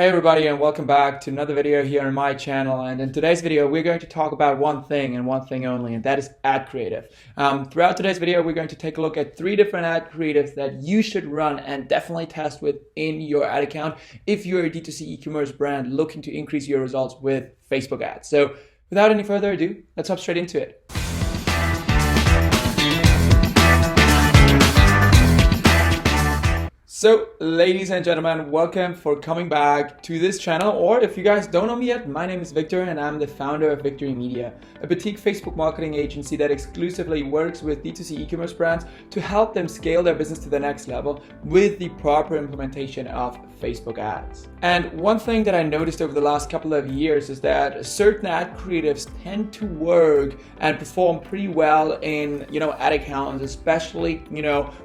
Hey everybody, and welcome back to another video here on my channel. And in today's video we're going to talk about one thing and one thing only, and that is ad creative. Throughout today's video we're going to take a look at 3 different ad creatives that you should run and definitely test within your ad account if you're a D2C e-commerce brand looking to increase your results with Facebook ads. So without any further ado, let's hop straight into it. So ladies and gentlemen, welcome for coming back to this channel, or if you guys don't know me yet, my name is Victor and I'm the founder of Victory Media, a boutique Facebook marketing agency that exclusively works with D2C e-commerce brands to help them scale their business to the next level with the proper implementation of Facebook ads. And one thing that I noticed over the last couple of years is that certain ad creatives tend to work and perform pretty well in, ad accounts, especially,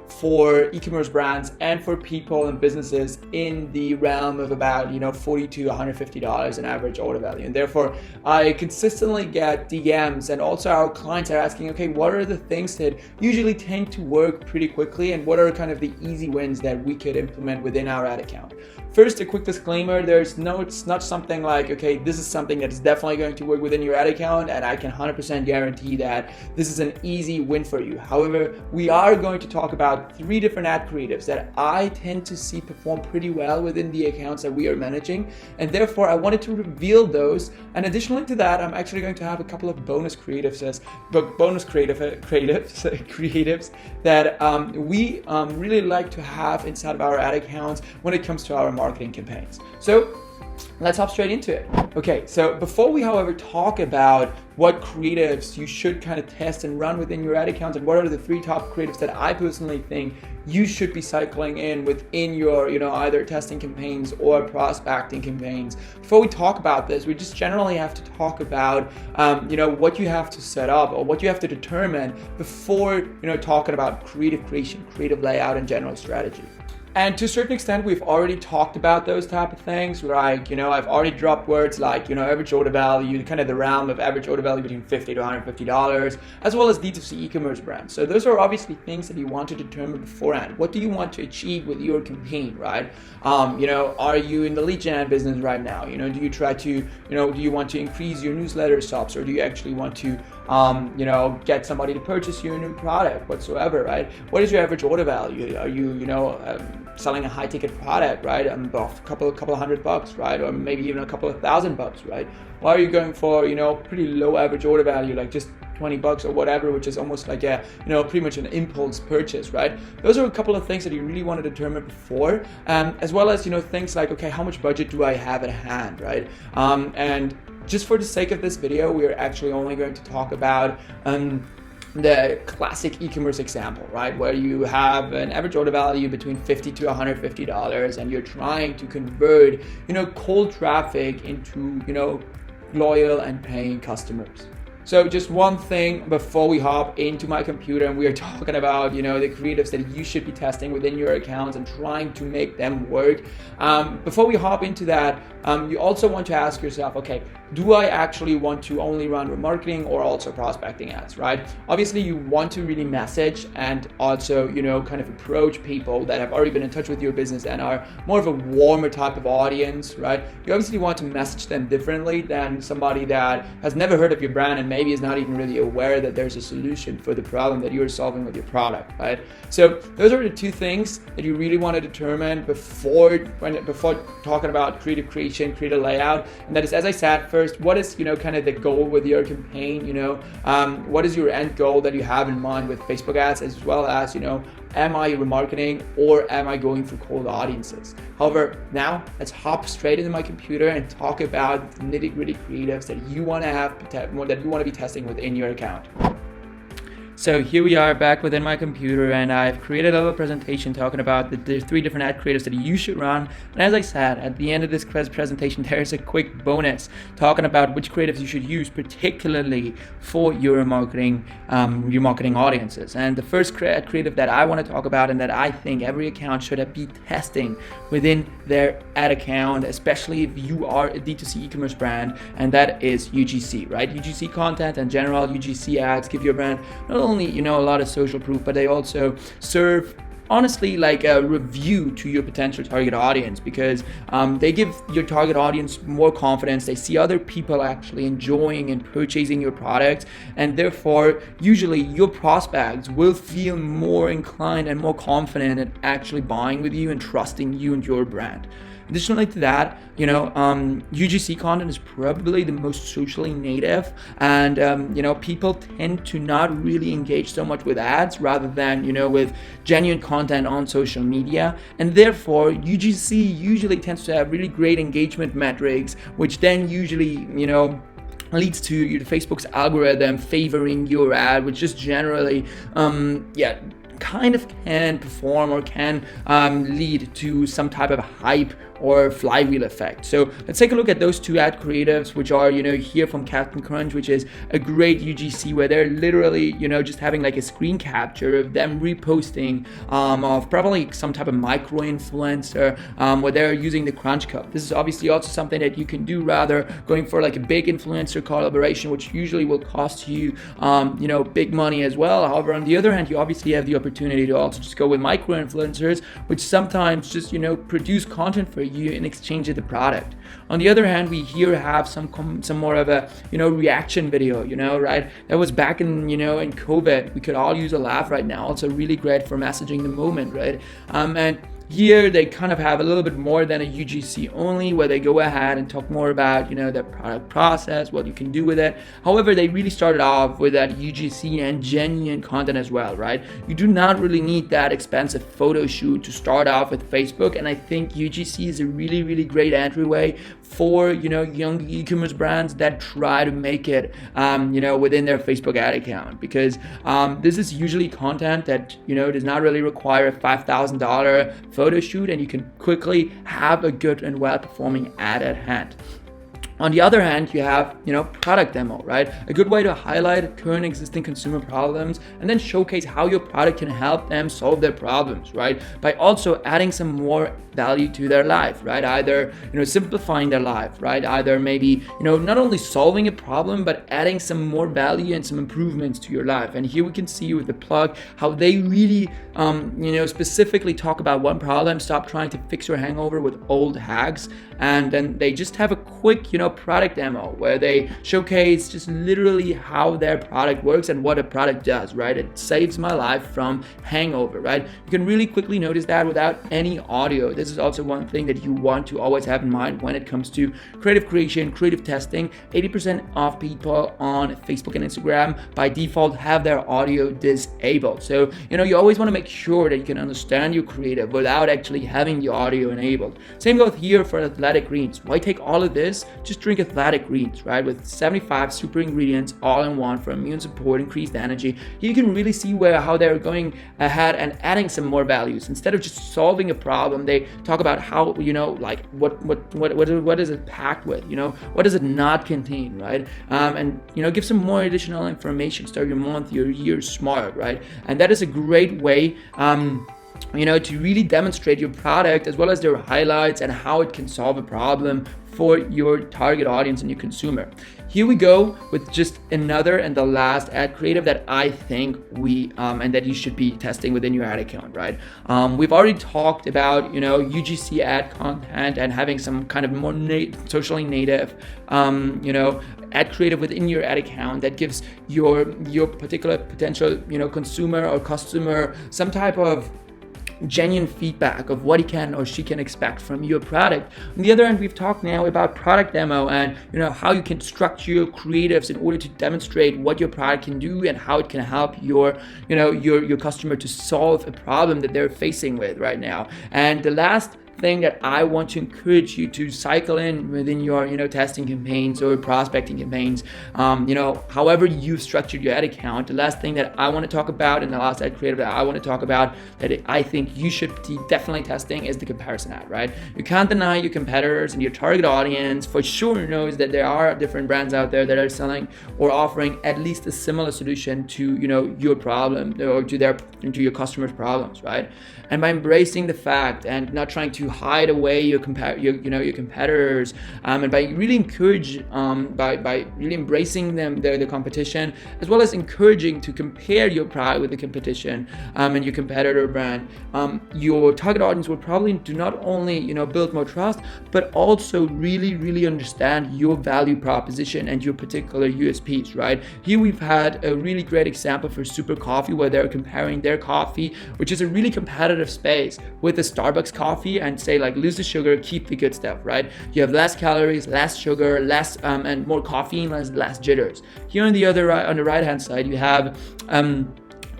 for e-commerce brands and for people and businesses in the realm of about, $40 to $150 in average order value. And therefore, I consistently get DMs, and also our clients are asking, okay, what are the things that usually tend to work pretty quickly, and what are kind of the easy wins that we could implement within our ad account? First, a quick disclaimer, it's not something like, okay, this is something that is definitely going to work within your ad account, and I can 100% guarantee that this is an easy win for you. However, we are going to talk about 3 different ad creatives that I tend to see perform pretty well within the accounts that we are managing, and therefore I wanted to reveal those. And additionally to that, I'm actually going to have a couple of bonus creatives that we really like to have inside of our ad accounts when it comes to our marketing campaigns. So let's hop straight into it. Okay, so before we, however, talk about what creatives you should kind of test and run within your ad accounts, and what are the 3 top creatives that I personally think you should be cycling in within your, either testing campaigns or prospecting campaigns. Before we talk about this, we just generally have to talk about, what you have to set up or what you have to determine before, talking about creative creation, creative layout, and general strategy. And to a certain extent, we've already talked about those type of things, like, I've already dropped words like, average order value, kind of the realm of average order value between $50 to $150, as well as D2C e-commerce brands. So those are obviously things that you want to determine beforehand. What do you want to achieve with your campaign, right? Are you in the lead gen business right now? Do you try to, do you want to increase your newsletter subs, or do you actually want to, get somebody to purchase your new product whatsoever, right? What is your average order value? Are you, selling a high ticket product, right? A couple of $100, right? Or maybe even a couple of $1,000, right? Or are you going for, pretty low average order value, like just $20 or whatever, which is almost like pretty much an impulse purchase, right? Those are a couple of things that you really want to determine before, as well as, things like, okay, how much budget do I have at hand, right? And just for the sake of this video, we are actually only going to talk about the classic e-commerce example, right? Where you have an average order value between $50 to $150, and you're trying to convert, cold traffic into, loyal and paying customers. So just one thing before we hop into my computer and we are talking about, the creatives that you should be testing within your accounts and trying to make them work. Before we hop into that, you also want to ask yourself, okay, do I actually want to only run remarketing or also prospecting ads, right? Obviously, you want to really message and also, kind of approach people that have already been in touch with your business and are more of a warmer type of audience, right? You obviously want to message them differently than somebody that has never heard of your brand and maybe is not even really aware that there's a solution for the problem that you're solving with your product, right? So those are the 2 things that you really want to determine before talking about creative creation, creative layout. And that is, as I said, first, what is, kind of the goal with your campaign, what is your end goal that you have in mind with Facebook ads, as well as, am I remarketing or am I going for cold audiences? However, now let's hop straight into my computer and talk about the nitty-gritty creatives that you want to be testing within your account. So here we are back within my computer, and I've created a little presentation talking about the 3 different ad creatives that you should run. And as I said, at the end of this presentation, there's a quick bonus talking about which creatives you should use, particularly for your marketing audiences. And the first creative that I want to talk about, and that I think every account should be testing within their ad account, especially if you are a D2C e-commerce brand, and that is UGC, right? UGC content and general UGC ads give your brand not only, a lot of social proof, but they also serve honestly like a review to your potential target audience, because they give your target audience more confidence. They see other people actually enjoying and purchasing your product, and therefore usually your prospects will feel more inclined and more confident in actually buying with you and trusting you and your brand. Additionally to that, UGC content is probably the most socially native, and people tend to not really engage so much with ads rather than with genuine content on social media, and therefore UGC usually tends to have really great engagement metrics, which then usually leads to Facebook's algorithm favoring your ad, which just generally kind of can perform or can lead to some type of hype or flywheel effect. So let's take a look at those two ad creatives, which are here from Captain Crunch, which is a great UGC where they're literally just having like a screen capture of them reposting of probably some type of micro influencer where they're using the Crunch Cup. This is obviously also something that you can do rather going for like a big influencer collaboration, which usually will cost you big money as well. However, on the other hand, you obviously have the opportunity to also just go with micro influencers, which sometimes just produce content for you in exchange of the product. On the other hand, we here have some more of a reaction video, right? That was back in in COVID. We could all use a laugh right now. Also really great for messaging the moment, right? And here they kind of have a little bit more than a UGC only, where they go ahead and talk more about their product process, what you can do with it. However, they really started off with that UGC and genuine content as well, right? You do not really need that expensive photo shoot to start off with Facebook, and I think UGC is a really, really great entryway for young e-commerce brands that try to make it within their Facebook ad account, because this is usually content that does not really require a $5,000 photo shoot, and you can quickly have a good and well performing ad at hand. On the other hand, you have, product demo, right? A good way to highlight current existing consumer problems and then showcase how your product can help them solve their problems, right? By also adding some more value to their life, right? Either, simplifying their life, right? Either maybe, not only solving a problem, but adding some more value and some improvements to your life. And here we can see with the plug how they really, specifically talk about one problem, stop trying to fix your hangover with old hacks. And then they just have a quick, product demo where they showcase just literally how their product works and what a product does, right? It saves my life from hangover, right? You can really quickly notice that without any audio. This is also one thing that you want to always have in mind when it comes to creative creation, creative testing. 80% of people on Facebook and Instagram by default have their audio disabled. So, you always want to make sure that you can understand your creative without actually having the audio enabled. Same goes here for athletic greens. Why take all of this? Just drink athletic greens, right? With 75 super ingredients all in one for immune support, increased energy. You can really see how they're going ahead and adding some more values. Instead of just solving a problem, they talk about how, what is it packed with, what does it not contain, right? And give some more additional information. Start your month, your year smart, right? And that is a great way to really demonstrate your product as well as their highlights and how it can solve a problem for your target audience and your consumer. Here we go with just another and the last ad creative that I think and that you should be testing within your ad account, right? We've already talked about UGC ad content and having some kind of more socially native ad creative within your ad account that gives your particular potential consumer or customer some type of genuine feedback of what he can or she can expect from your product. On the other hand, we've talked now about product demo and how you can structure your creatives in order to demonstrate what your product can do and how it can help your customer to solve a problem that they're facing with right now. And the last thing that I want to encourage you to cycle in within your testing campaigns or prospecting campaigns, however you've structured your ad account. The last thing that I want to talk about and the last ad creative that I want to talk about that I think you should be definitely testing is the comparison ad, right? You can't deny your competitors and your target audience for sure knows that there are different brands out there that are selling or offering at least a similar solution to your problem or to your customers' problems, right? And by embracing the fact and not trying to to hide away your competitors, and by really by really embracing the competition, as well as encouraging to compare your product with the competition and your competitor brand, your target audience will probably do not only build more trust, but also really understand your value proposition and your particular USPs, right? Here we've had a really great example for Super Coffee, where they're comparing their coffee, which is a really competitive space, with the Starbucks coffee, and say like, lose the sugar, keep the good stuff, right? You have less calories, less sugar, less and more caffeine, less jitters. Here on the right hand side, you have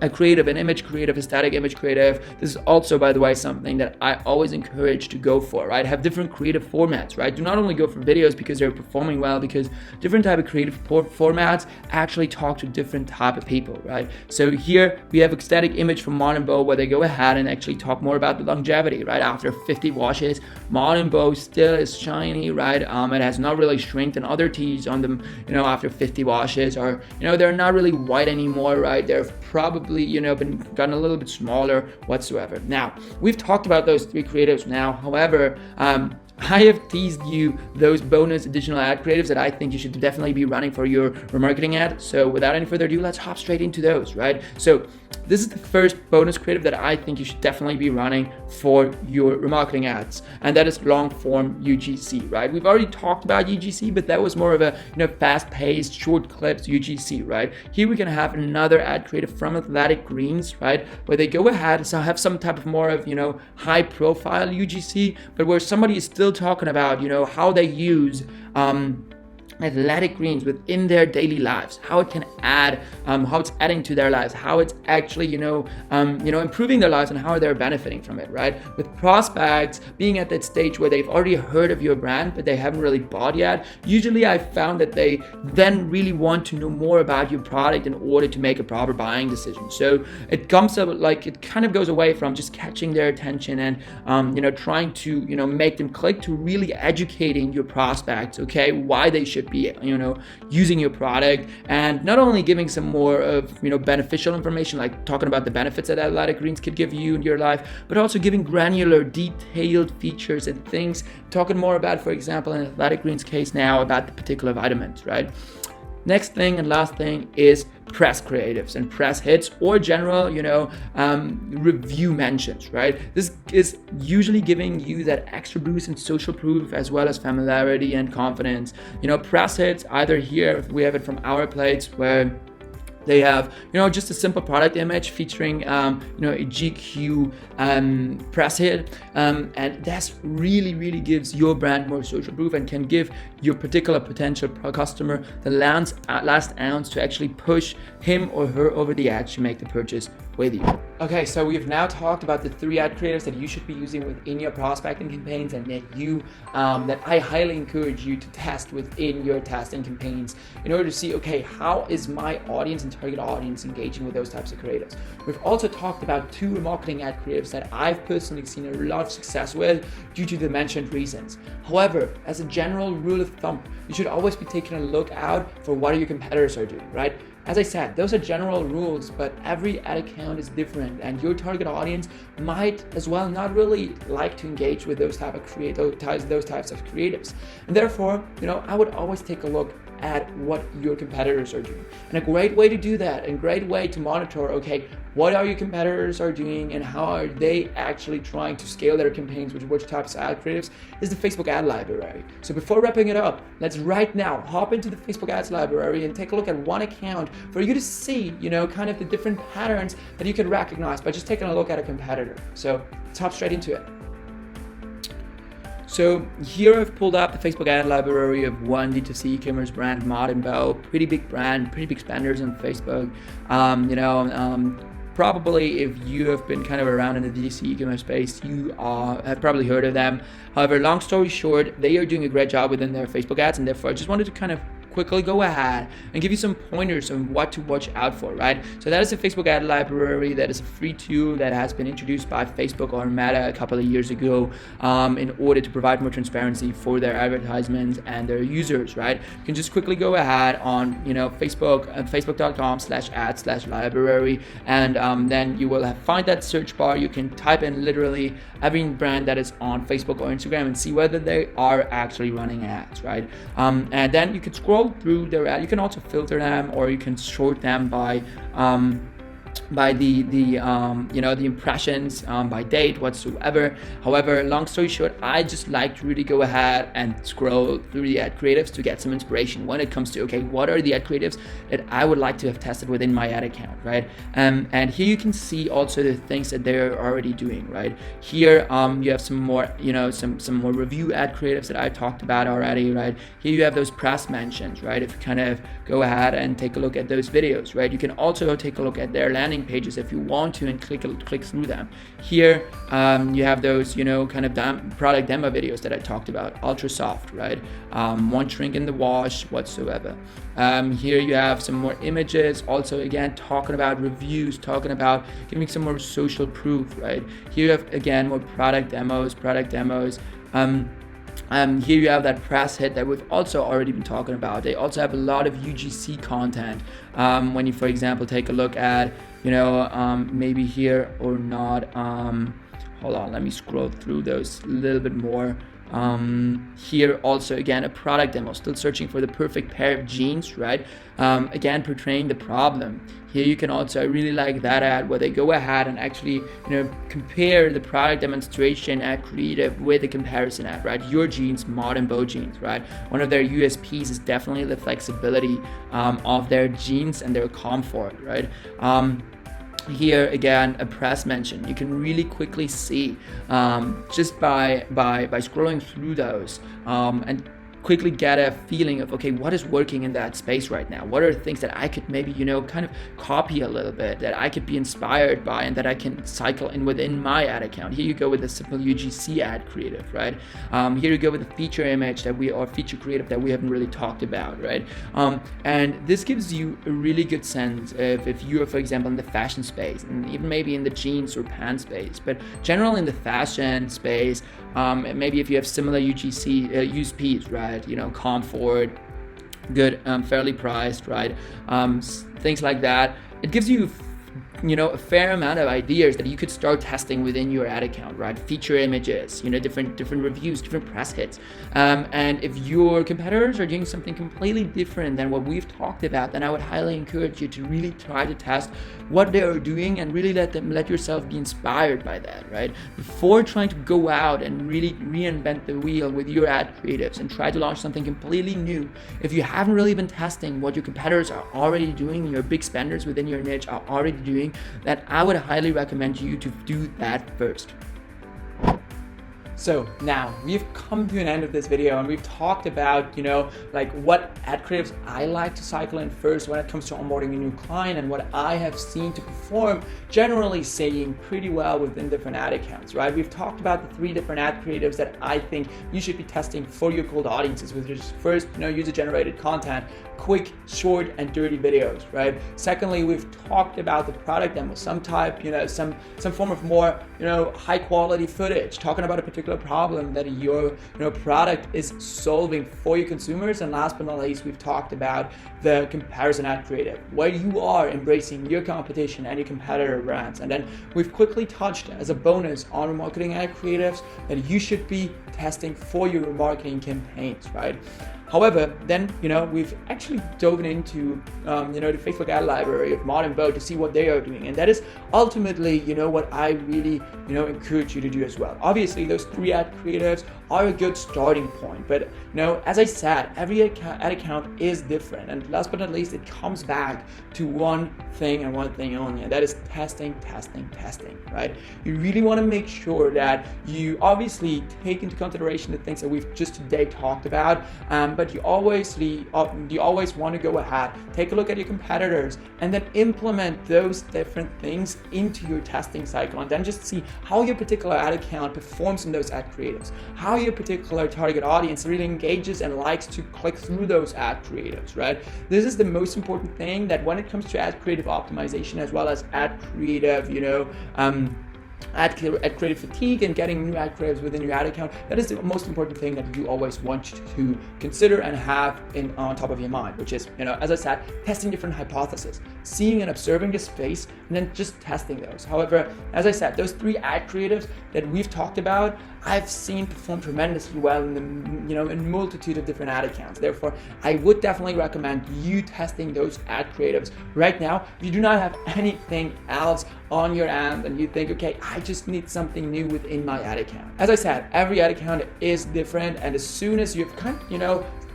a creative, an image creative, a static image creative. This is also, by the way, something that I always encourage to go for, right? Have different creative formats, right? Do not only go for videos because they're performing well, because different type of creative formats actually talk to different type of people, right? So here we have a static image from Mod & Bow, where they go ahead and actually talk more about the longevity, right? After 50 washes, Mod & Bow still is shiny, right? It has not really shrinked, and other teas on them, after 50 washes are, they're not really white anymore, right? They're probably gotten a little bit smaller whatsoever. Now, we've talked about those three creatives now. However, I have teased you those bonus additional ad creatives that I think you should definitely be running for your remarketing ad. So without any further ado, let's hop straight into those, right? So this is the first bonus creative that I think you should definitely be running for your remarketing ads, and that is long form UGC, right? We've already talked about UGC, but that was more of a fast-paced, short clips UGC, right? Here we can have another ad creative from Athletic Greens, right, where they go ahead and have some type of more of high-profile UGC, but where somebody is still talking about how they use Athletic Greens within their daily lives, how it can add, how it's adding to their lives, how it's actually improving their lives, and how they're benefiting from it, right? With prospects being at that stage where they've already heard of your brand but they haven't really bought yet, usually I've found that they then really want to know more about your product in order to make a proper buying decision. So it comes up it kind of goes away from just catching their attention and trying to make them click, to really educating your prospects, okay, why they should be using your product, and not only giving some more of beneficial information, like talking about the benefits that Athletic Greens could give you in your life, but also giving granular, detailed features and things, talking more about, for example, in Athletic Greens case now, about the particular vitamins, right? Next thing and last thing is press creatives and press hits, or general, review mentions, right? This is usually giving you that extra boost in social proof, as well as familiarity and confidence. Press hits, either here we have it from Our Plates, where they have, just a simple product image featuring, a GQ press hit, and that's really gives your brand more social proof and can give your particular potential customer the last ounce to actually push him or her over the edge to make the purchase with you. Okay, so we've now talked about the 3 ad creatives that you should be using within your prospecting campaigns, and that I highly encourage you to test within your testing campaigns in order to see, okay, how is my audience and target audience engaging with those types of creatives. We've also talked about 2 remarketing ad creatives that I've personally seen a lot of success with due to the mentioned reasons. However, as a general rule of thumb, you should always be taking a look out for what your competitors are doing, right? As I said, those are general rules, but every ad account is different, and your target audience might as well not really like to engage with those types of creatives. And therefore, I would always take a look at what your competitors are doing. And a great way to do that, and a great way to monitor, okay, what are your competitors are doing and how are they actually trying to scale their campaigns with which types of ad creatives, is the Facebook ad library. So before wrapping it up, let's right now hop into the Facebook ads library and take a look at one account for you to see, kind of the different patterns that you can recognize by just taking a look at a competitor. So let's hop straight into it. So here I've pulled up the Facebook ad library of one D2C e-commerce brand, Mod & Bow, pretty big brand, pretty big spenders on Facebook. Probably if you have been kind of around in the D2C e-commerce space, you have probably heard of them. However, long story short, they are doing a great job within their Facebook ads, and therefore I just wanted to kind of quickly go ahead and give you some pointers on what to watch out for, right? So that is a Facebook ad library. That is a free tool that has been introduced by Facebook or Meta a couple of years ago in order to provide more transparency for their advertisements and their users, right? You can just quickly go ahead on, Facebook, facebook.com/ad/library, and then you will find that search bar. You can type in literally every brand that is on Facebook or Instagram and see whether they are actually running ads, right? And then you can scroll through their ad. You can also filter them, or you can sort them by the impressions, by date whatsoever. However, long story short, I just like to really go ahead and scroll through the ad creatives to get some inspiration when it comes to, okay, what are the ad creatives that I would like to have tested within my ad account, right? And here you can see also the things that they're already doing, right? Here you have some more, some more review ad creatives that I talked about already, right? Here you have those press mentions, right? If you kind of go ahead and take a look at those videos, right? You can also take a look at their landing pages if you want to and click through them. Here you have those kind of product demo videos that I talked about, ultra soft, right? Won't shrink in the wash whatsoever. Here you have some more images, also again talking about reviews, talking about giving some more social proof, right? Here you have again more product demos. Here you have that press hit that we've also already been talking about. They also have a lot of UGC content. When you, for example, take a look at, maybe here or not. Hold on, let me scroll through those a little bit more. Here also again a product demo, still searching for the perfect pair of jeans, right? Again portraying the problem. Here you can also, I really like that ad where they go ahead and actually compare the product demonstration ad creative with the comparison ad, right? Your jeans, modern bow jeans, right? One of their USPs is definitely the flexibility of their jeans and their comfort, right? Here again a press mention. You can really quickly see just by scrolling through those and quickly get a feeling of, okay, what is working in that space right now? What are things that I could maybe, kind of copy a little bit, that I could be inspired by and that I can cycle in within my ad account? Here you go with a simple UGC ad creative, right? Here you go with a feature image or feature creative that we haven't really talked about, right? And this gives you a really good sense of if you're, for example, in the fashion space, and even maybe in the jeans or pants space, but generally in the fashion space, maybe if you have similar USPs, right? Comfort, good, fairly priced, right? Things like that. It gives you a fair amount of ideas that you could start testing within your ad account, right? Feature images, different reviews, different press hits. And if your competitors are doing something completely different than what we've talked about, then I would highly encourage you to really try to test what they are doing and really let yourself be inspired by that, right? Before trying to go out and really reinvent the wheel with your ad creatives and try to launch something completely new, if you haven't really been testing what your competitors are already doing, your big spenders within your niche are already doing, that I would highly recommend you to do that first. So now we've come to an end of this video and we've talked about, what ad creatives I like to cycle in first when it comes to onboarding a new client and what I have seen to perform, generally saying pretty well within different ad accounts, right? We've talked about the 3 different ad creatives that I think you should be testing for your cold audiences, which is first, user-generated content, quick, short, and dirty videos, right? Secondly, we've talked about the product demo, some type, some form of more, high quality footage, talking about a particular problem that your product is solving for your consumers. And last but not least, we've talked about the comparison ad creative, where you are embracing your competition and your competitor brands. And then we've quickly touched as a bonus on remarketing ad creatives that you should be testing for your remarketing campaigns, right? However, then, we've actually dove into, the Facebook ad library of Modern Boat to see what they are doing. And that is ultimately, what I really, encourage you to do as well. Obviously, those 3 ad creatives are a good starting point. But, as I said, every ad account is different. And last but not least, it comes back to one thing and one thing only. And that is testing, right? You really want to make sure that you obviously take into consideration the things that we've just today talked about. But you always want to go ahead, take a look at your competitors, and then implement those different things into your testing cycle, and then just see how your particular ad account performs in those ad creatives, how how your particular target audience really engages and likes to click through those ad creatives, right? This is the most important thing, that when it comes to ad creative optimization as well as ad creative, ad creative fatigue and getting new ad creatives within your ad account, that is the most important thing that you always want to consider and have on top of your mind, which is, as I said, testing different hypotheses, seeing and observing the space, and then just testing those. However, as I said, those 3 ad creatives that we've talked about, I've seen perform tremendously well in in multitude of different ad accounts. Therefore, I would definitely recommend you testing those ad creatives right now. If you do not have anything else on your end and you think, okay, I just need something new within my ad account. As I said, every ad account is different, and as soon as you've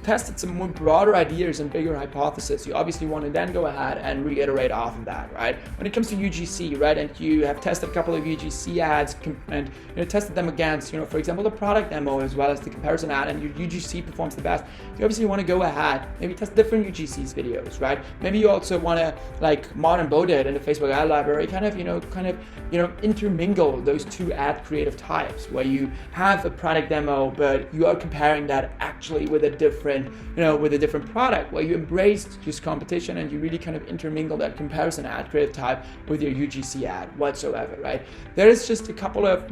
tested some more broader ideas and bigger hypotheses, you obviously want to then go ahead and reiterate off of that, right? When it comes to UGC, right, and you have tested a couple of UGC ads and tested them against, for example, the product demo as well as the comparison ad, and your UGC performs the best, you obviously want to go ahead, maybe test different UGCs videos, right? Maybe you also want to modern boat it in the Facebook ad library, intermingle those 2 ad creative types, where you have a product demo, but you are comparing that actually with a different product, where you embrace just competition and you really intermingle that comparison ad creative type with your UGC ad whatsoever, right? There is just a couple of,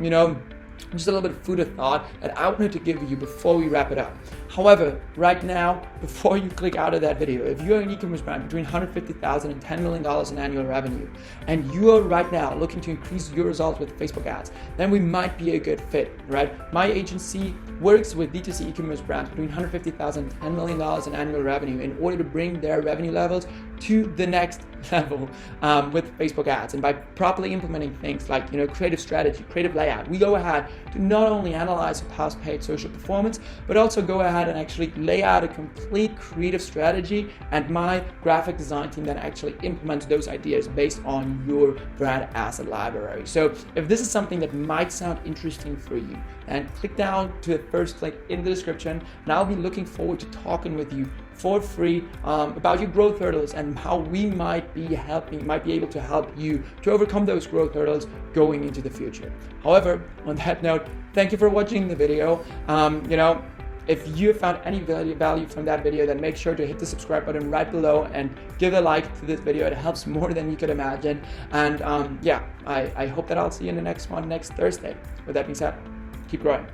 just a little bit of food of thought that I wanted to give you before we wrap it up. However, right now, before you click out of that video, if you're an e-commerce brand between $150,000 and $10 million in annual revenue, and you are right now looking to increase your results with Facebook ads, then we might be a good fit, right? My agency works with D2C e-commerce brands between $150,000 and $10 million in annual revenue in order to bring their revenue levels to the next level with Facebook ads. And by properly implementing things like creative strategy, creative layout, we go ahead to not only analyze past paid social performance, but also go ahead and actually lay out a complete creative strategy, and my graphic design team then actually implements those ideas based on your brand asset library. So if this is something that might sound interesting for you, then click down to the first link in the description, and I'll be looking forward to talking with you for free about your growth hurdles and how we might be able to help you to overcome those growth hurdles going into the future. However, on that note, thank you for watching the video. If you found any value from that video, then make sure to hit the subscribe button right below and give a like to this video. It helps more than you could imagine. And I hope that I'll see you in the next one next Thursday. With that being said, keep growing.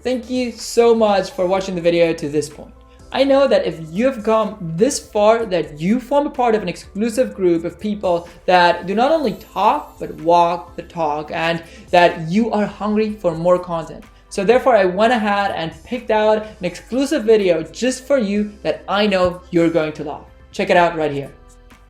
Thank you so much for watching the video to this point. I know that if you've come this far, that you form a part of an exclusive group of people that do not only talk, but walk the talk, and that you are hungry for more content. So therefore, I went ahead and picked out an exclusive video just for you that I know you're going to love. Check it out right here.